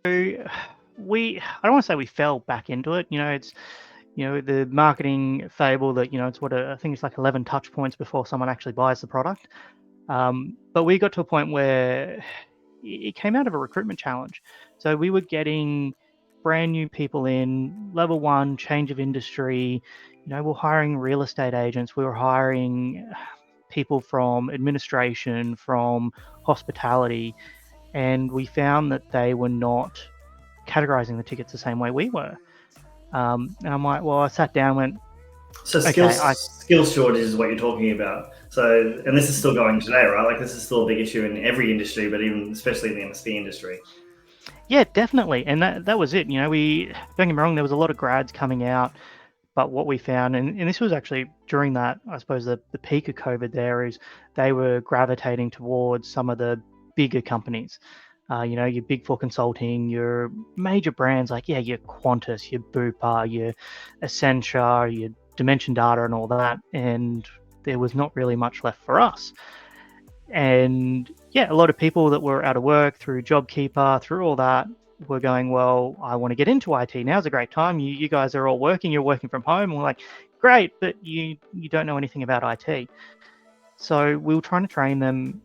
I don't want to say we fell back into it. It's the marketing fable that it's I think it's like 11 touch points before someone actually buys the product. But we got to a point where it came out of a recruitment challenge. So we were getting brand new people in, level one, change of industry. We're hiring real estate agents. We were hiring people from administration, from hospitality, and we found that they were not categorizing the tickets the same way we were. And I'm like, well, I sat down and went, So okay, skills shortage is what you're talking about. So, and this is still going today, right? Like this is still a big issue in every industry, but even especially in the MSP industry. yeah, definitely. And that was it. We, don't get me wrong, there was a lot of grads coming out, but what we found, and this was actually during that, I suppose the peak of COVID there, is they were gravitating towards some of the bigger companies. Your Big Four consulting, your major brands like, your Qantas, your Bupa, your Essentia, your Dimension Data and all that. And there was not really much left for us. And a lot of people that were out of work through JobKeeper, through all that, were going, well, I want to get into IT. Now's a great time. You guys are all working. You're working from home. And we're like, great, but you don't know anything about IT. So we were trying to train them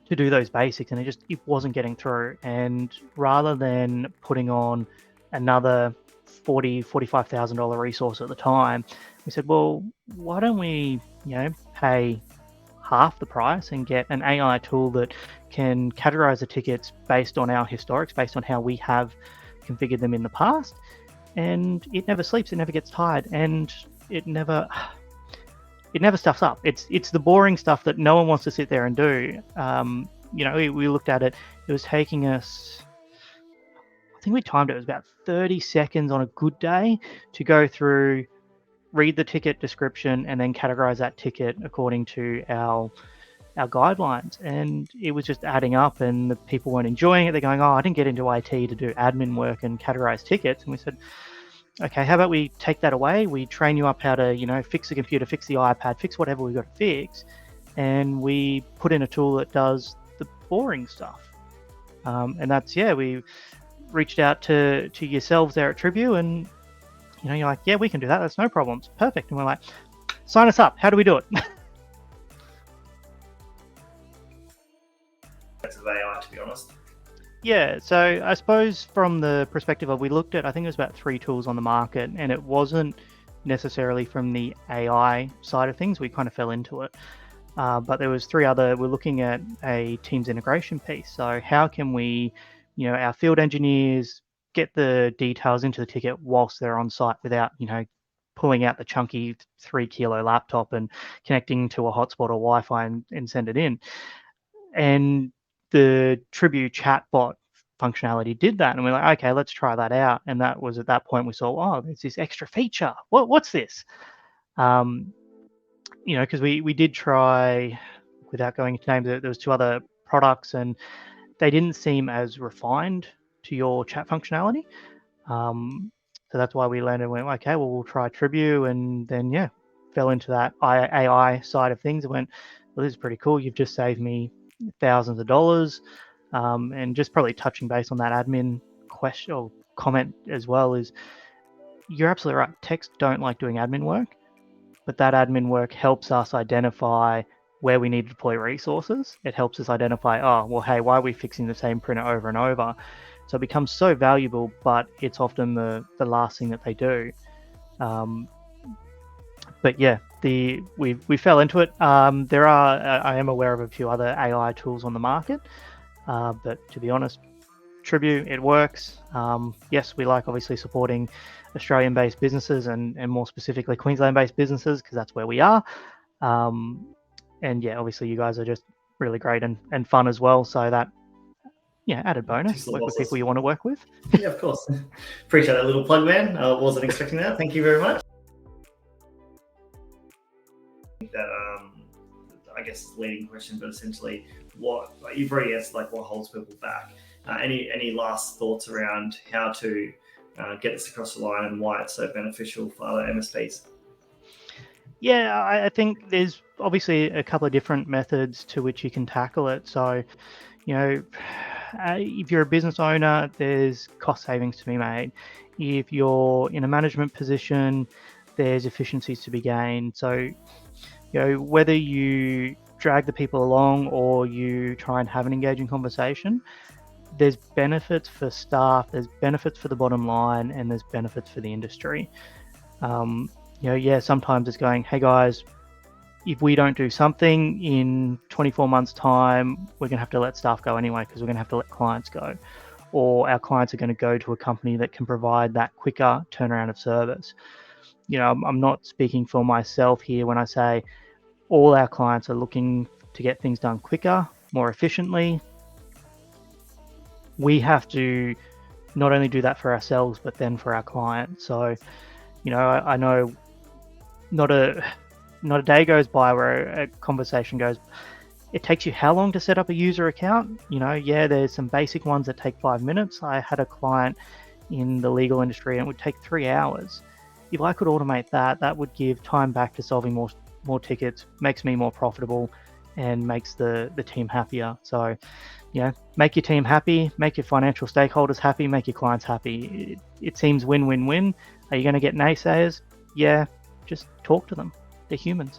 to do those basics, and it wasn't getting through. And rather than putting on another $45,000 resource at the time, we said, well, why don't we, pay half the price and get an AI tool that can categorize the tickets based on our historics, based on how we have configured them in the past. And it never sleeps, it never gets tired, and it never stuffs up. It's the boring stuff that no one wants to sit there and do. We looked at it. It was taking us, I think we timed it, it was about 30 seconds on a good day to go through, read the ticket description, and then categorize that ticket according to our guidelines. And it was just adding up, and the people weren't enjoying it. They're going, oh, I didn't get into IT to do admin work and categorize tickets. And we said, okay, how about we take that away? We train you up how to, fix the computer, fix the iPad, fix whatever we've got to fix. And we put in a tool that does the boring stuff. And that's, we reached out to yourselves there at Tribu, and you're like, yeah, we can do that. That's no problems. Perfect. And we're like, sign us up. How do we do it? Of AI, to be honest. Yeah, so I suppose from the perspective of, we looked at, I think it was about 3 tools on the market, and it wasn't necessarily from the AI side of things. We kind of fell into it. But there was 3 other, we're looking at a Teams integration piece. So how can we, our field engineers get the details into the ticket whilst they're on site without, pulling out the chunky 3-kilo laptop and connecting to a hotspot or Wi-Fi and send it in. And the Tribu chatbot functionality did that, and we're like, okay, let's try that out. And that was at that point we saw, oh, there's this extra feature. What's this? Because we did try, without going into names, there was 2 other products, and they didn't seem as refined to your chat functionality. So that's why we landed and went, okay, well, we'll try Tribu, and then fell into that AI side of things and went, well, this is pretty cool. You've just saved me thousands of dollars. And just probably touching base on that admin question or comment as well, is you're absolutely right. Techs don't like doing admin work, but that admin work helps us identify where we need to deploy resources. It helps us identify, oh, well, hey, why are we fixing the same printer over and over? So it becomes so valuable, but it's often the last thing that they do. But we fell into it. There are, I am aware of a few other AI tools on the market, but to be honest, Tribu, it works. Yes, we like obviously supporting Australian-based businesses and more specifically Queensland-based businesses, because that's where we are. And obviously you guys are just really great and fun as well. So that, added bonus. Work with people you want to work with. Yeah, of course. Appreciate that little plug, man. I wasn't expecting that. Thank you very much. That I guess leading question, but essentially, you've already answered, like, what holds people back. Any last thoughts around how to get this across the line and why it's so beneficial for other MSPs? Yeah, I think there's obviously a couple of different methods to which you can tackle it. So, if you're a business owner, there's cost savings to be made. If you're in a management position, there's efficiencies to be gained. So, whether you drag the people along or you try and have an engaging conversation, there's benefits for staff, there's benefits for the bottom line, and there's benefits for the industry. Sometimes it's going, hey guys, if we don't do something in 24 months' time, we're going to have to let staff go anyway because we're going to have to let clients go. Or our clients are going to go to a company that can provide that quicker turnaround of service. I'm not speaking for myself here when I say all our clients are looking to get things done quicker, more efficiently. We have to not only do that for ourselves, but then for our clients. So, I know not a day goes by where a conversation goes, it takes you how long to set up a user account? There's some basic ones that take 5 minutes. I had a client in the legal industry and it would take 3 hours. If I could automate that, that would give time back to solving more tickets, makes me more profitable, and makes the team happier. So, make your team happy, make your financial stakeholders happy, make your clients happy. It seems win-win-win. Are you going to get naysayers? Yeah, just talk to them. They're humans.